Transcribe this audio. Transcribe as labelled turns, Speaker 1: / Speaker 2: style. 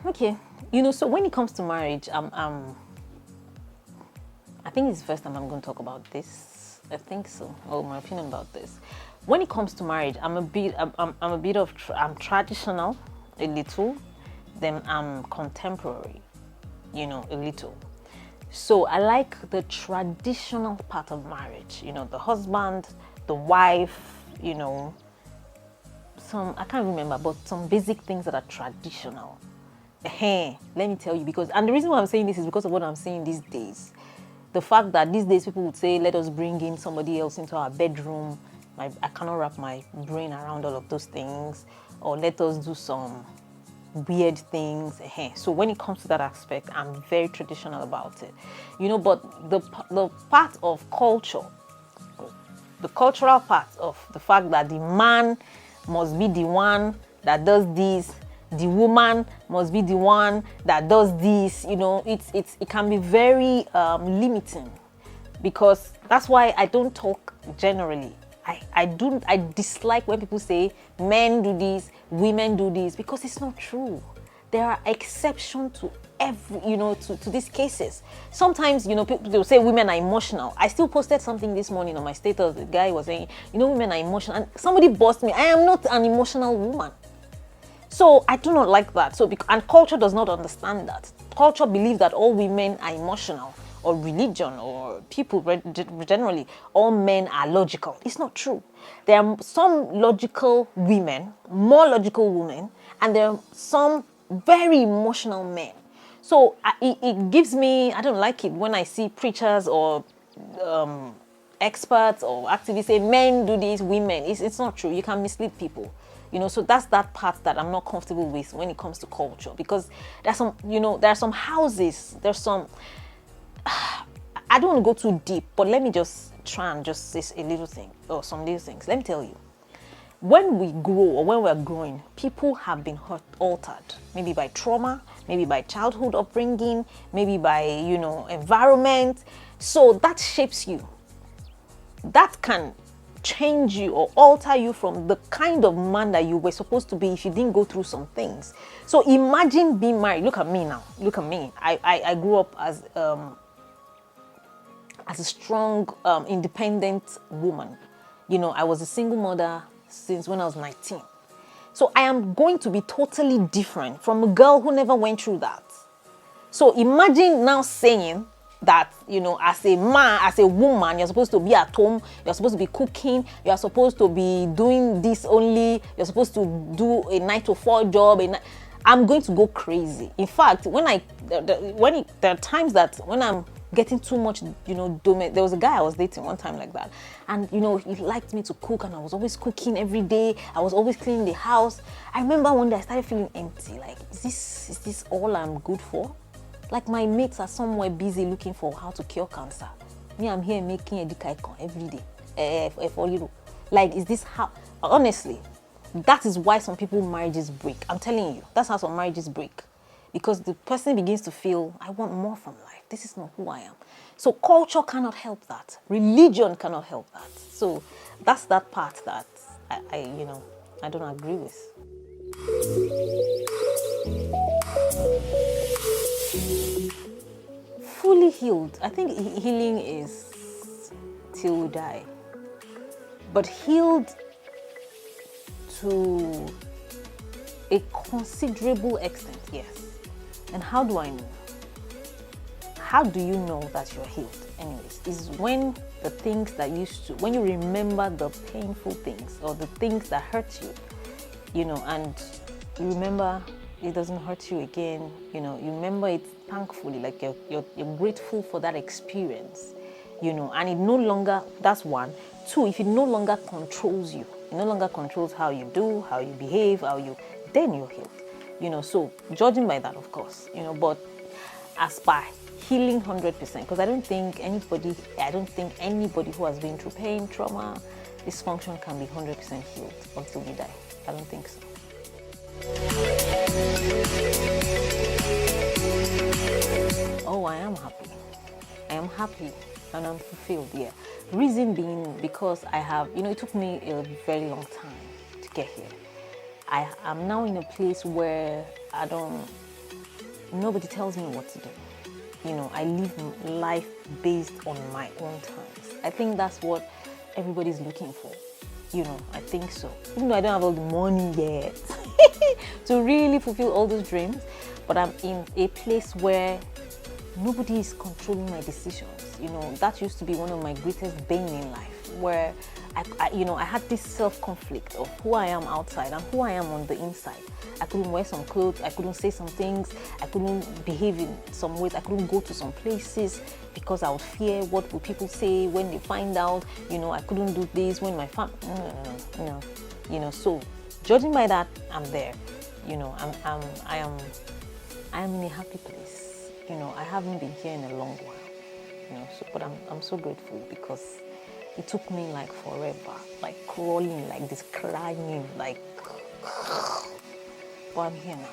Speaker 1: Okay. So when it comes to marriage, I think it's the first time I'm going to talk about this. I think so. Or my opinion about this. When it comes to marriage, I'm a bit of, I'm traditional, a little, then I'm contemporary, a little. So I like the traditional part of marriage, the husband, the wife, I can't remember, but some basic things that are traditional. Let me tell you, and the reason why I'm saying this is because of what I'm seeing these days. The fact that these days people would say, let us bring in somebody else into our bedroom. I cannot wrap my brain around all of those things. Or let us do some weird things. So when it comes to that aspect, I'm very traditional about it. But the part of culture, the cultural part of the fact that the man must be the one that does this, the woman must be the one that does this, it can be very limiting, because that's why I don't talk generally. I dislike when people say men do this, women do this, because it's not true. There are exceptions to every, to these cases. Sometimes, people, they'll say women are emotional. I still posted something this morning on my status. The guy was saying, women are emotional. And somebody bossed me. I am not an emotional woman. So I do not like that. And culture does not understand that. Culture believes that all women are emotional, or religion, or people generally, all men are logical. It's not true. There are some logical women, more logical women, and there are some very emotional men. So it gives me, I don't like it when I see preachers or experts or activists say men do this, women. It's not true. You can mislead people. So that's that part that I'm not comfortable with when it comes to culture, because there's some, there are some houses, there's some, I don't want to go too deep, but let me just try and just say a little thing, or some little things. Let me tell you, when we grow, or when we're growing, people have been altered, maybe by trauma, maybe by childhood upbringing, maybe by, environment. So that shapes you. That can change you or alter you from the kind of man that you were supposed to be if you didn't go through some things. So imagine being married. Look at me now. Look at me. I grew up as a strong, independent woman. I was a single mother since when I was 19. So I am going to be totally different from a girl who never went through that. So imagine now saying that, as a man, as a woman, you're supposed to be at home, you're supposed to be cooking, you're supposed to be doing this only, you're supposed to do a 9-to-4 job. I'm going to go crazy. In fact, there are times that when I'm getting too much, there was a guy I was dating one time like that. And, he liked me to cook, and I was always cooking every day. I was always cleaning the house. I remember one day I started feeling empty. Like, is this all I'm good for? Like, my mates are somewhere busy looking for how to cure cancer. Me, I'm here making edikaikon every day. For you. Like, is this how? Honestly, that is why some people marriages break. I'm telling you, that's how some marriages break. Because the person begins to feel, I want more from life. This is not who I am. So culture cannot help that. Religion cannot help that. So that's that part that I don't agree with. Fully healed. I think healing is till we die. But healed to a considerable extent, yes. And how do I know? How do you know that you're healed? Anyways, is when the things that when you remember the painful things or the things that hurt you, and you remember it doesn't hurt you again, you remember it thankfully, like you're grateful for that experience, and it no longer, that's one. Two, if it no longer controls you, it no longer controls how you do, how you behave, then you're healed, so judging by that, of course, but as by healing 100%, because I don't think anybody who has been through pain, trauma, dysfunction can be 100% healed until we die. I don't think so. Oh, I am happy. I am happy and I'm fulfilled, yeah. Reason being because I have, it took me a very long time to get here. I am now in a place where nobody tells me what to do. You know, I live life based on my own terms. I think that's what everybody's looking for. You know, I think so. Even though I don't have all the money yet to really fulfill all those dreams, but I'm in a place where nobody is controlling my decisions. You know, that used to be one of my greatest bane in life, where I had this self-conflict of who I am outside and who I am on the inside. I couldn't wear some clothes, I couldn't say some things, I couldn't behave in some ways, I couldn't go to some places because I would fear what will people say when they find out. You know, I couldn't do this when my family. No. You know, so judging by that, I'm there. You know, I am in a happy place. You know, I haven't been here in a long while. You know, so but I'm so grateful because it took me like forever, like crawling, like this, crying, like. But I'm here now.